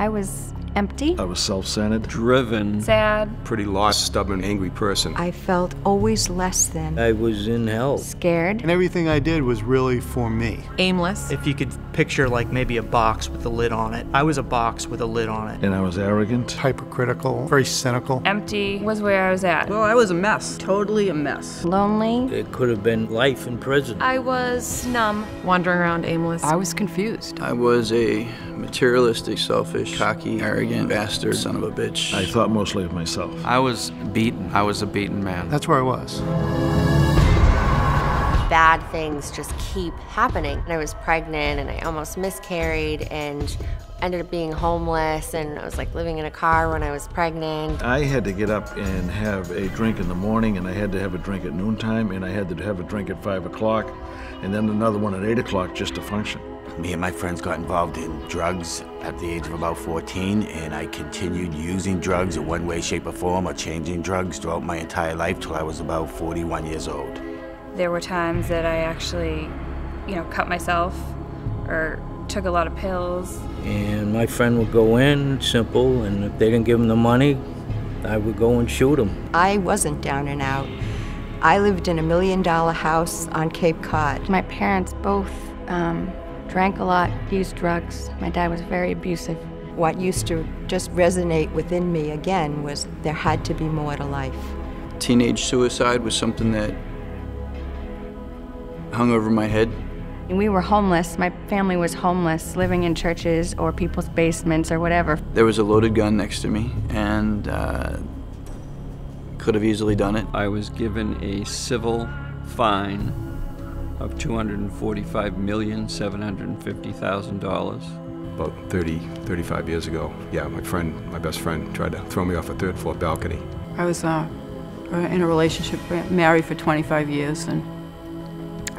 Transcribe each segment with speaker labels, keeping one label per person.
Speaker 1: I was empty.
Speaker 2: I was self-centered.
Speaker 3: Driven.
Speaker 1: Sad.
Speaker 4: Pretty lost, stubborn, angry person.
Speaker 5: I felt always less than.
Speaker 6: I was in hell.
Speaker 1: Scared.
Speaker 7: And everything I did was really for me.
Speaker 8: Aimless.
Speaker 9: If you could picture like maybe a box with a lid on it. I was a box with a lid on it.
Speaker 2: And I was arrogant.
Speaker 7: Hypercritical, very cynical.
Speaker 1: Empty was where I was at.
Speaker 8: Well, I was a mess. Totally a mess.
Speaker 1: Lonely.
Speaker 6: It could have been life in prison.
Speaker 10: I was numb.
Speaker 8: Wandering around aimless.
Speaker 11: I was confused.
Speaker 12: I was a materialistic, selfish, cocky, arrogant bastard, son of a bitch.
Speaker 2: I thought mostly of myself.
Speaker 3: I was beaten. I was a beaten man.
Speaker 7: That's where I was.
Speaker 10: Bad things just keep happening. And I was pregnant and I almost miscarried and ended up being homeless, and I was like living in a car when I was pregnant.
Speaker 2: I had to get up and have a drink in the morning, and I had to have a drink at noontime, and I had to have a drink at 5 o'clock, and then another one at 8 o'clock just to function.
Speaker 13: Me and my friends got involved in drugs at the age of about 14, and I continued using drugs in one way, shape, or form, or changing drugs throughout my entire life till I was about 41 years old.
Speaker 1: There were times that I actually, cut myself or took a lot of pills.
Speaker 6: And my friend would go in, simple, and if they didn't give him the money, I would go and shoot him.
Speaker 5: I wasn't down and out. I lived in $1 million house on Cape Cod.
Speaker 1: My parents both drank a lot, used drugs. My dad was very abusive.
Speaker 5: What used to just resonate within me again was there had to be more to life.
Speaker 12: Teenage suicide was something that hung over my head.
Speaker 1: We were homeless. My family was homeless, living in churches or people's basements or whatever.
Speaker 12: There was a loaded gun next to me, and could have easily done it.
Speaker 3: I was given a civil fine of $245,750,000.
Speaker 4: About 35 years ago, yeah, my best friend, tried to throw me off a third-floor balcony.
Speaker 8: I was in a relationship, married for 25 years, and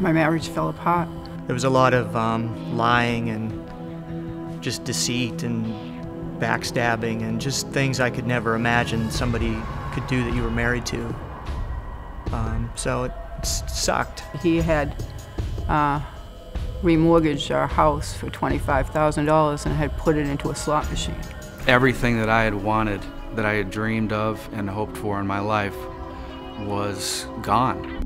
Speaker 8: my marriage fell apart.
Speaker 9: There was a lot of lying and just deceit and backstabbing and just things I could never imagine somebody could do that you were married to. So it sucked.
Speaker 8: He had remortgaged our house for $25,000 and had put it into a slot machine.
Speaker 3: Everything that I had wanted, that I had dreamed of and hoped for in my life was gone.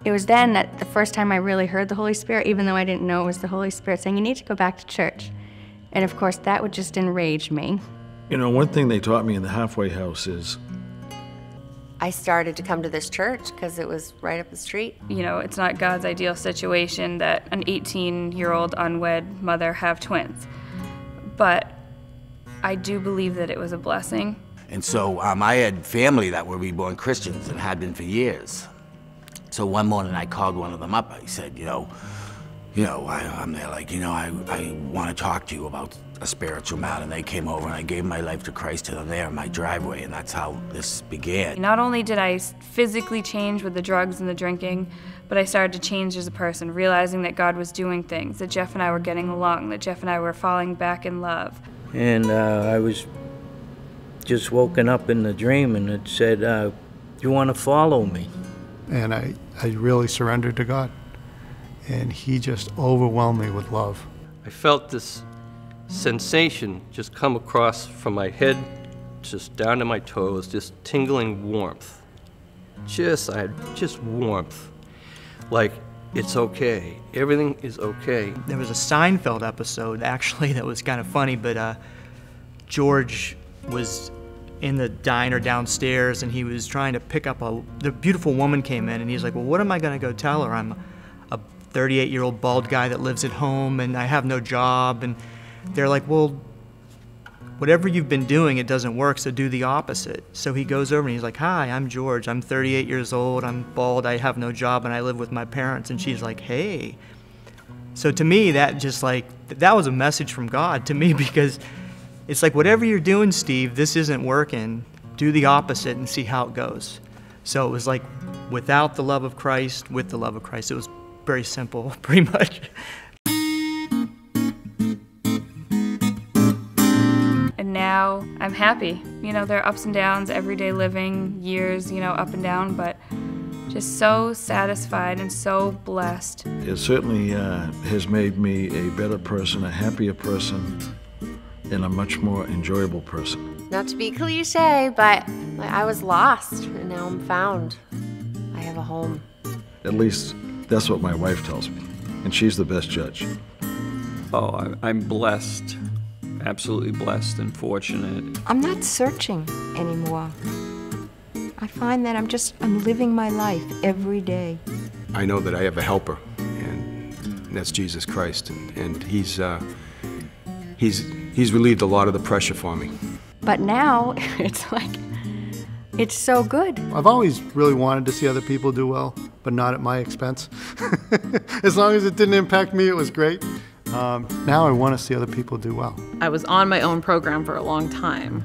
Speaker 1: It was then that the first time I really heard the Holy Spirit, even though I didn't know it was the Holy Spirit, saying, you need to go back to church. And of course, that would just enrage me.
Speaker 2: One thing they taught me in the halfway house is
Speaker 10: I started to come to this church because it was right up the street.
Speaker 1: It's not God's ideal situation that an 18-year-old unwed mother have twins. But I do believe that it was a blessing.
Speaker 13: And so I had family that were reborn Christians and had been for years. So one morning I called one of them up. I said, I'm there like, I want to talk to you about a spiritual matter. And they came over and I gave my life to Christ to them there in my driveway, and that's how this began.
Speaker 1: Not only did I physically change with the drugs and the drinking, but I started to change as a person, realizing that God was doing things, that Jeff and I were getting along, that Jeff and I were falling back in love.
Speaker 6: And I was just woken up in the dream, and it said, you want to follow me?
Speaker 7: And I really surrendered to God. And He just overwhelmed me with love.
Speaker 11: I felt this sensation just come across from my head, just down to my toes, just tingling warmth. I had just warmth. Like, it's okay. Everything is okay.
Speaker 9: There was a Seinfeld episode, actually, that was kind of funny, but George was in the diner downstairs, and he was trying to pick up the beautiful woman came in, and he's like, well, what am I gonna go tell her? I'm a 38-year-old bald guy that lives at home, and I have no job. And they're like, well, whatever you've been doing, it doesn't work, so do the opposite. So he goes over and he's like, hi, I'm George, I'm 38 years old, I'm bald, I have no job, and I live with my parents. And she's like, hey. So to me, that was a message from God to me, because it's like, whatever you're doing, Steve, this isn't working. Do the opposite and see how it goes. So it was like, without the love of Christ, with the love of Christ. It was very simple, pretty much.
Speaker 1: And now I'm happy. There are ups and downs, everyday living, years, up and down, but Just so satisfied and so blessed.
Speaker 2: It certainly has made me a better person, a happier person, and a much more enjoyable person.
Speaker 10: Not to be cliche, but I was lost and now I'm found. I have a home.
Speaker 2: At least that's what my wife tells me, and she's the best judge.
Speaker 14: Oh, I'm blessed, absolutely blessed and fortunate.
Speaker 5: I'm not searching anymore. I find that I'm living my life every day.
Speaker 4: I know that I have a helper, and that's Jesus Christ, and he's relieved a lot of the pressure for me.
Speaker 5: But now, it's so good.
Speaker 7: I've always really wanted to see other people do well, but not at my expense. As long as it didn't impact me, it was great. Now I want to see other people do well.
Speaker 15: I was on my own program for a long time,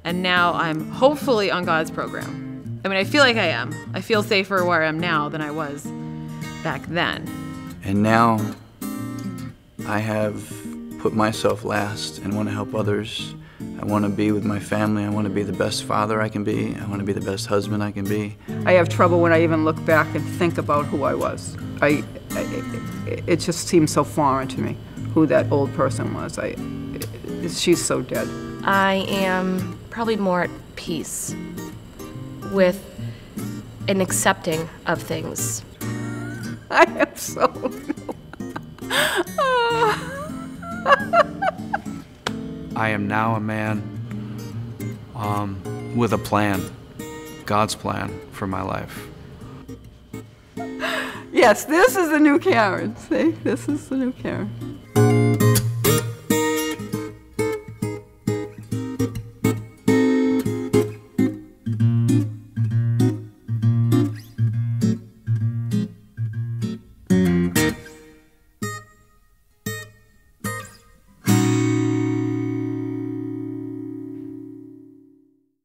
Speaker 15: and now I'm hopefully on God's program. I mean, I feel like I am. I feel safer where I am now than I was back then.
Speaker 12: And now I have put myself last and want to help others. I want to be with my family. I want to be the best father I can be. I want to be the best husband I can be.
Speaker 8: I have trouble when I even look back and think about who I was. It just seems so foreign to me who that old person was. She's so dead.
Speaker 16: I am probably more at peace with an accepting of things.
Speaker 8: I am so...
Speaker 3: I am now a man with a plan, God's plan for my life.
Speaker 8: Yes, this is the new Karen. See, this is the new Karen.